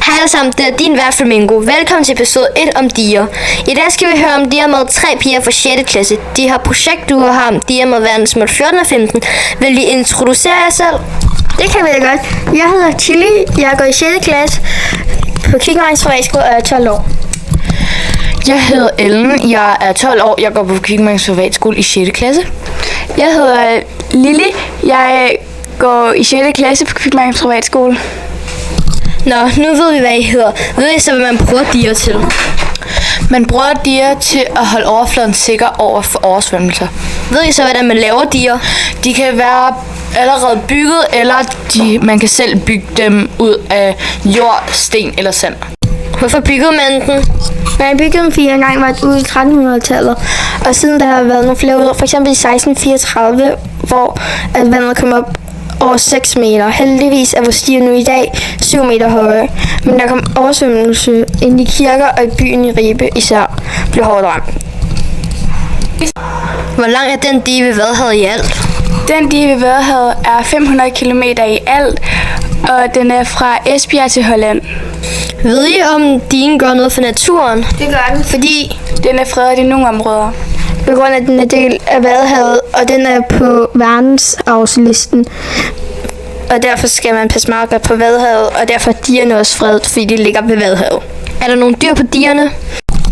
Hej alle sammen, det er din vært Flamingo. Velkommen til episode 1 om diger. I dag skal vi høre om diger med 3 piger fra 6. klasse. De har projektduer her om diger med verdensmål 14 og 15. Vil I introducere jer selv? Det kan vi da godt. Jeg hedder Chili. Jeg går i 6. klasse på Kikkemangs Privatskole og er 12 år. Jeg hedder Ellen. Jeg er 12 år. Jeg går på Kikkemangs Privatskole i 6. klasse. Jeg hedder Lille. Jeg går i 6. klasse på Kikkemangs Privatskole. Nå, nu ved vi, hvad I hedder. Ved I så, hvad man bruger diger til? Man bruger diger til at holde overfladen sikker over for oversvømmelser. Ved I så, hvordan man laver diger? De kan være allerede bygget, eller man kan selv bygge dem ud af jord, sten eller sand. Hvorfor byggede man den? Man byggede dem 4 gange, var ude i 1300-tallet. Og siden der har været nogle flere ud, for eksempel i 1634, hvor vandet kom op over 6 meter. Heldigvis er vores stier nu i dag 7 meter høje. Men der kom oversvømmelse ind i kirker og i byen i Ribe især blev hårdt ramt. Hvor lang er den dige ved Vadehavet i alt? Den dige ved Vadehavet er 500 km i alt, og den er fra Esbjerg til Holland. Ved I, om digen gør noget for naturen? Det gør den, fordi Den er fredet i nogle områder. på grund af, at den er del af Vadehavet, og den er på verdensarvslisten. Og derfor skal man passe meget godt på Vadehavet, og derfor er digerne også fredet, fordi de ligger ved Vadehavet. Er der nogle dyr på digerne?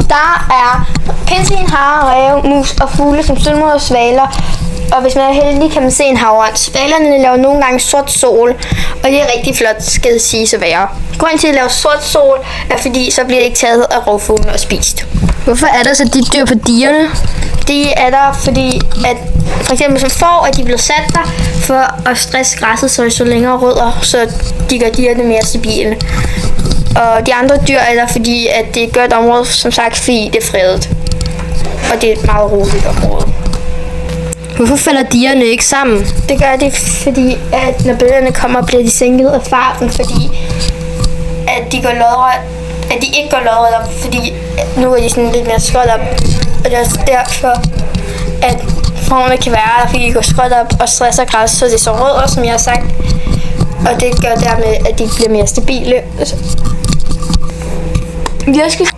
Der er pindsvin, hare, ræve, mus og fugle som sølvmod og svaler. Og hvis man er heldig, kan man se en havørn. Svalerne laver nogle gange sort sol, og det er rigtig flot, skal det siges at være. Grunden til at lave sort sol er fordi, så bliver det ikke taget af rovfuglene og spist. Hvorfor er der så de dyr på digerne? Det er der, fordi at for eksempel som får, at de bliver sat der for at stresse græsset, så det så længere rødder, så de gør dyrene mere stabile. Og de andre dyr er der, fordi at det er et godt område, som sagt, fordi det er fredet. Og det er et meget roligt område. Hvorfor falder digerne ikke sammen? Det gør det, fordi at når bølgerne kommer, bliver de sænket af farten, fordi at de går lodret, at de ikke går lodret op, fordi nu er de sådan lidt mere skråt op. Og det er også derfor, at formerne kan være der, fordi de går skråt op og stresser græs, så det så rødder, som jeg har sagt. Og det gør dermed, at de bliver mere stabile.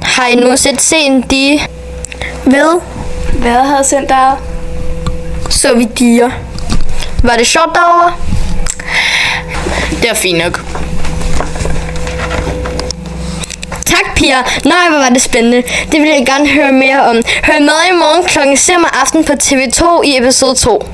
Har I nu set en dige? Ved Vadehavscenteret. Så vi diger. Var det sjovt derovre? Det er fint nok. Tak, piger. Nej, hvor var det spændende. Det vil jeg gerne høre mere om. Hør med i morgen kl. 7 aften på TV2 i episode 2.